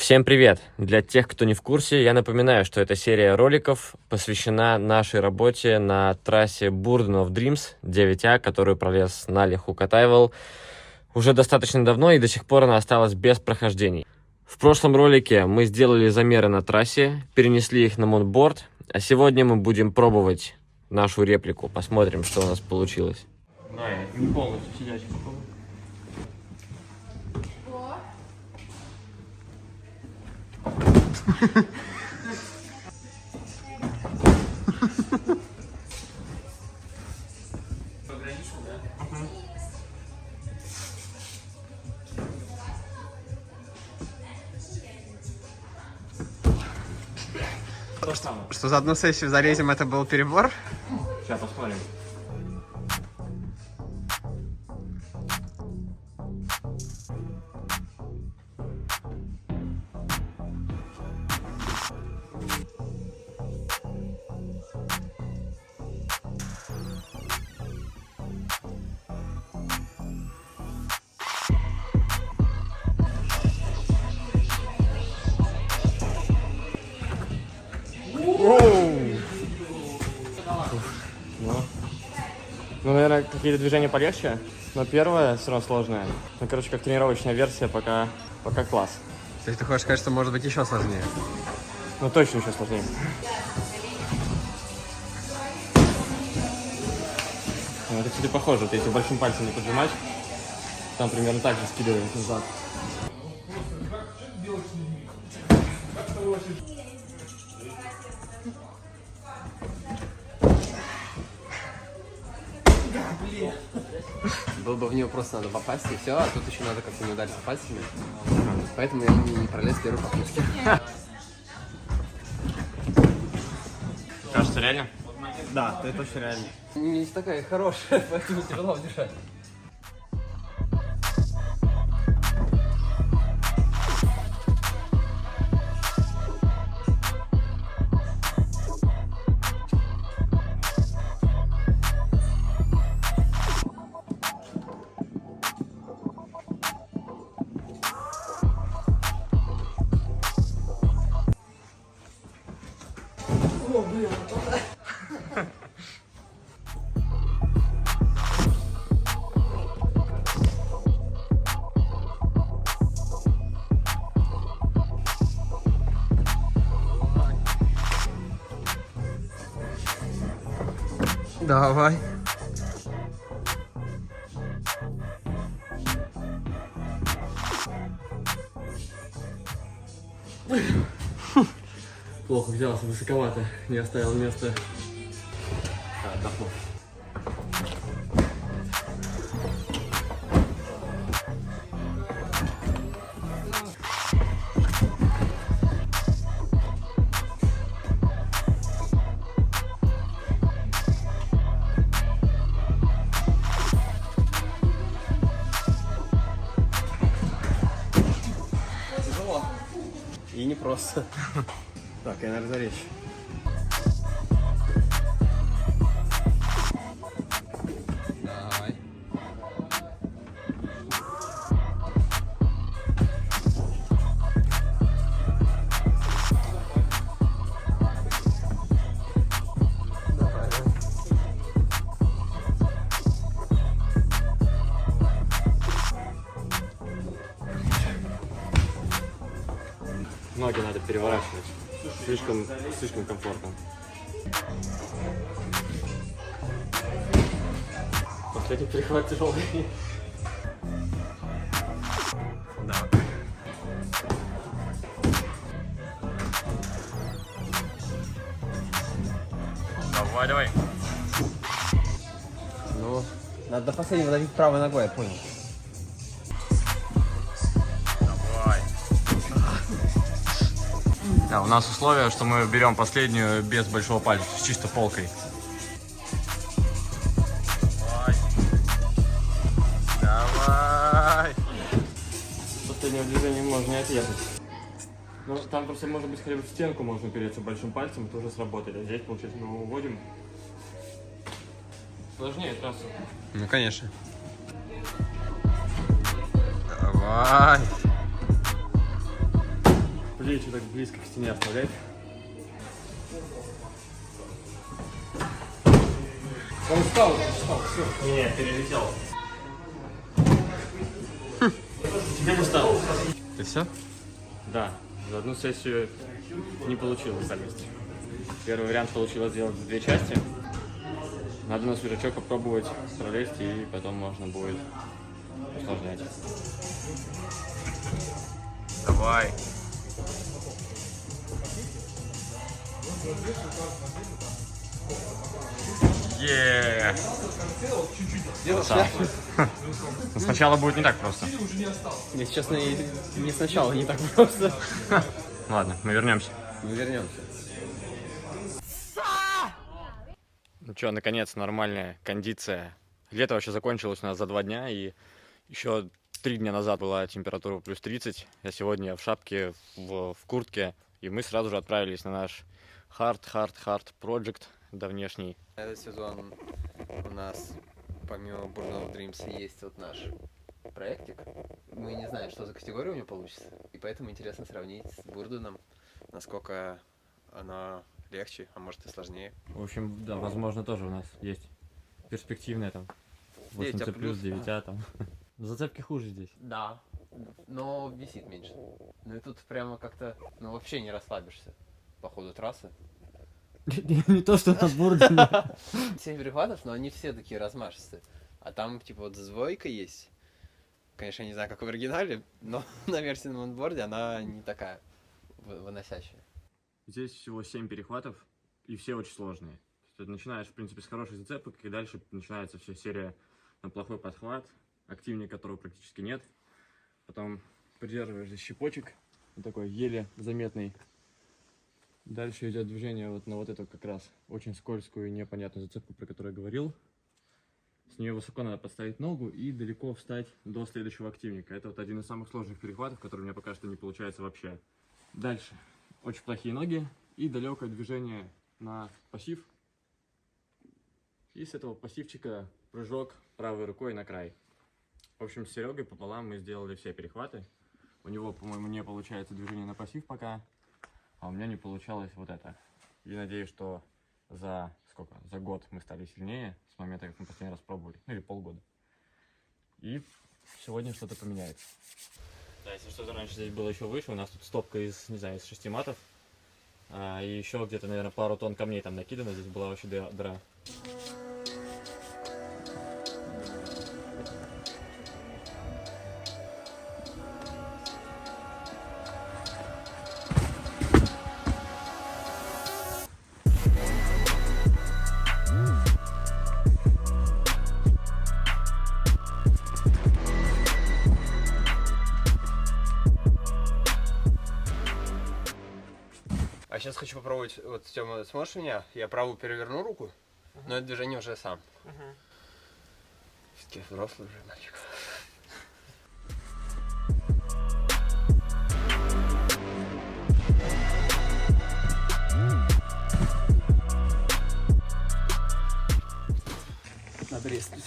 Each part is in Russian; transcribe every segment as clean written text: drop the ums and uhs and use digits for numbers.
Всем привет! Для тех, кто не в курсе, я напоминаю, что эта серия роликов посвящена нашей работе на трассе Burden of Dreams 9А, которую пролез Нали Хукатаевал уже достаточно давно, и до сих пор она осталась без прохождений. В прошлом ролике мы сделали замеры на трассе, перенесли их на мунборд, а сегодня мы будем пробовать нашу реплику. Посмотрим, что у нас получилось. Не полностью сидячий. Что за одну сессию залезем, это был перебор? Сейчас посмотрим. Ну, наверное, какие-то движения полегче, но первое все равно сложное. Ну, короче, как тренировочная версия, пока класс. То есть ты хочешь сказать, что может быть еще сложнее? Ну, точно еще сложнее. Ну, это, кстати, похоже. Вот если большим пальцем не поджимать, там примерно так же скидывает назад. Было бы в нее просто надо попасть и все, а тут еще надо как-то не удариться пальцами. Поэтому я не пролез первой попытки. Кажется, реально? Да, это точно реально. Не такая хорошая, поэтому тяжело дышать. Давай. Плохо взялся, высоковато. Не оставил места. Отдохнул. Тяжело. И не просто. Так, я, наверное, заречь. Давай. Ноги надо переворачивать. Слишком комфортно. Последний перехват тяжелый. Да. Давай. Ну, надо до последнего давить правой ногой, я понял. Да, у нас условие, что мы берем последнюю без большого пальца, с чисто полкой. Давай. Последнее движение можно не отъехать. Ну, там просто, может быть, хотя бы в стенку можно упереться большим пальцем, это уже сработали. А здесь, получается, мы уводим. Сложнее трассу. Ну, конечно. Давай. плечи так близко к стене оставлять. Он встал, все. Не, перелетел. Тебе не стало. Ты все? Да, за одну сессию не получилось совместить. Первый вариант получилось сделать в 2 части. Надо на свежачок попробовать пролезть, и потом можно будет усложнять. Давай. Но сначала будет не так просто. Если честно, не сначала, не так просто. Ладно, мы вернемся. Мы вернемся. Ну что, наконец, нормальная кондиция. Лето вообще закончилось у нас за 2 дня, и еще 3 дня назад была температура плюс 30, а сегодня я в шапке, в куртке, и мы сразу же отправились на наш hard project давнешний. Этот сезон у нас, помимо Burden of Dreams, есть вот наш проектик. Мы не знаем, что за категория у него получится, и поэтому интересно сравнить с Бурденом, насколько она легче, а может и сложнее. В общем, да, возможно, тоже у нас есть перспективная там 9А+, 80 плюс, 9А там. Зацепки хуже здесь. Да, но висит меньше. Ну и тут прямо как-то, ну вообще не расслабишься по ходу трассы. Не то, что на Бурдене. 7 перехватов, но они все такие размашистые. А там типа вот двойка есть. Конечно, я не знаю, как в оригинале, но на версии на монборде она не такая выносящая. Здесь всего 7 перехватов, и все очень сложные. Ты начинаешь, в принципе, с хорошей зацепок, и дальше начинается вся серия на плохой подхват, активнее которого практически нет. Потом придерживаешь за щепочек, вот такой еле заметный. Дальше идет движение вот на вот эту как раз очень скользкую и непонятную зацепку, про которую я говорил. С нее высоко надо подставить ногу и далеко встать до следующего активника. Это вот один из самых сложных перехватов, который у меня пока что не получается вообще. Дальше. Очень плохие ноги и далекое движение на пассив. И с этого пассивчика прыжок правой рукой на край. В общем, с Серегой пополам мы сделали все перехваты. У него, по-моему, не получается движение на пассив пока, а у меня не получалось вот это. И надеюсь, что за год мы стали сильнее с момента, как мы последний раз пробовали. Ну или полгода. И сегодня что-то поменяется. Да, если что-то раньше здесь было еще выше, у нас тут стопка из, не знаю, из 6 матов. И еще где-то, наверное, пару тонн камней там накидано, здесь была вообще дыра. А сейчас хочу попробовать, вот, Тёма, сможешь меня? Я правую переверну руку, но это движение уже сам. Все-таки взрослый уже мальчик. Надо резнуть.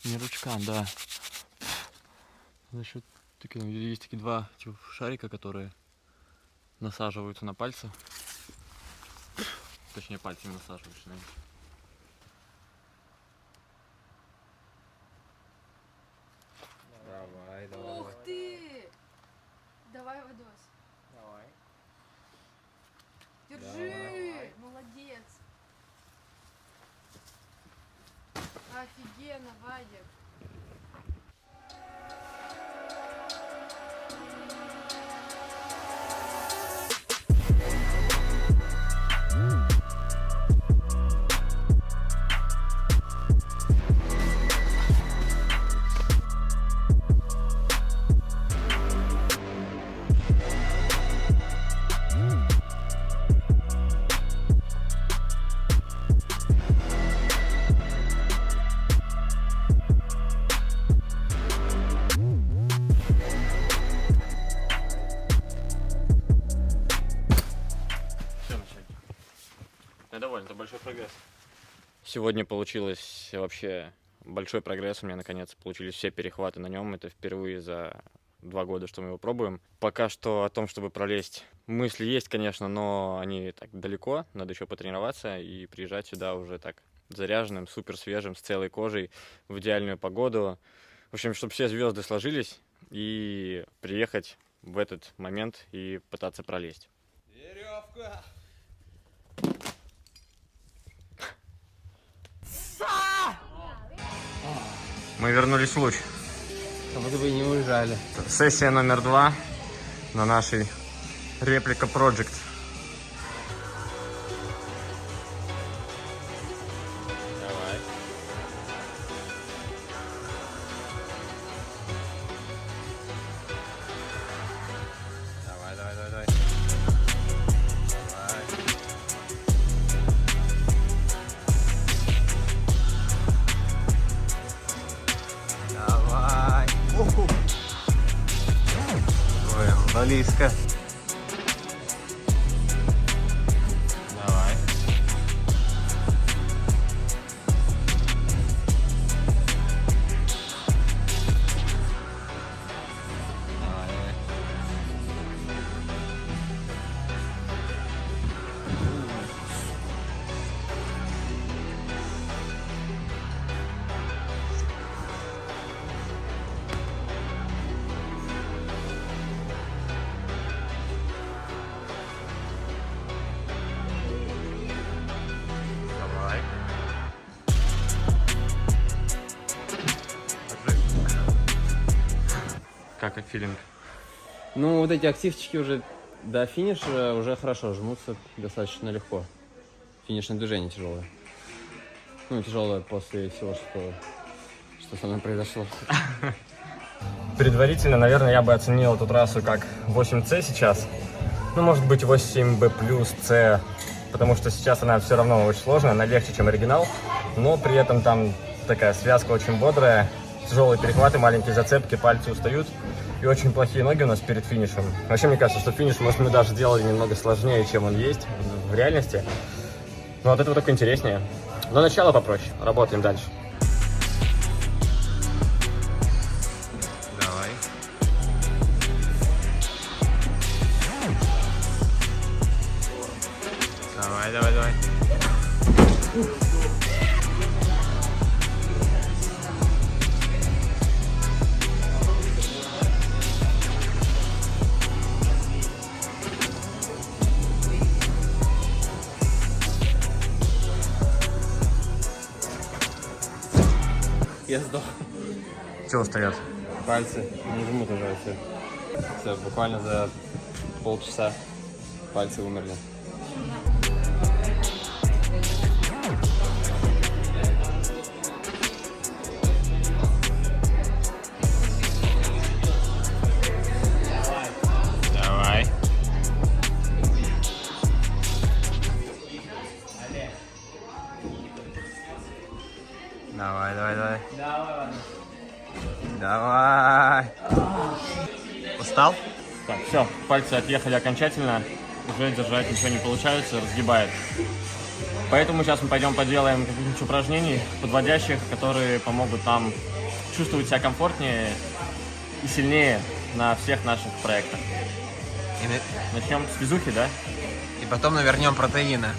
Не ручкам, да. За счет есть такие 2 типа шарика, которые насаживаются на пальцы. Точнее, пальцами насаживаешь на них. Давай, давай. Ух ты! Давай, Вадос. Давай. Держи! Давай. Молодец! Офигенно, Вадик! Сегодня получилось вообще большой прогресс. У меня наконец получились все перехваты на нем. Это впервые за 2 года, что мы его пробуем. Пока что о том, чтобы пролезть, мысли есть, конечно, но они так далеко. Надо еще потренироваться и приезжать сюда уже так заряженным, супер свежим, с целой кожей, в идеальную погоду. В общем, чтобы все звезды сложились и приехать в этот момент и пытаться пролезть. Веревка! Мы вернулись в Луч. Как будто бы и не уезжали. Сессия номер 2 на нашей реплика Project. Давай. Давай, давай, давай, давай. Давай. Давай. Уху. Ой, близко. Давай. Давай, давай. Давай. Как филинг? Ну, вот эти активчики уже до финиша уже хорошо жмутся достаточно легко. Финишное движение тяжелое. Ну, тяжелое после всего, что со мной произошло. Предварительно, наверное, я бы оценил эту трассу как 8C сейчас. Ну, может быть, 8B плюс C, потому что сейчас она все равно очень сложная, она легче, чем оригинал, но при этом там такая связка очень бодрая, тяжелые перехваты, маленькие зацепки, пальцы устают и очень плохие ноги у нас перед финишем. Вообще, мне кажется, что финиш, может, мы даже сделали немного сложнее, чем он есть в реальности, но от этого только интереснее. Но начало попроще, работаем дальше. Давай. Давай, давай, давай. Я сдох. Чего встает? Пальцы не жмут уже все. Все, буквально за полчаса пальцы умерли. Давай. Давай, давай, давай. Давай. Устал? Так, все, пальцы отъехали окончательно, уже держать ничего не получается, разгибает. Поэтому сейчас мы пойдем поделаем каких-нибудь упражнений подводящих, которые помогут нам чувствовать себя комфортнее и сильнее на всех наших проектах. Начнем с физухи, да? И потом навернем протеина.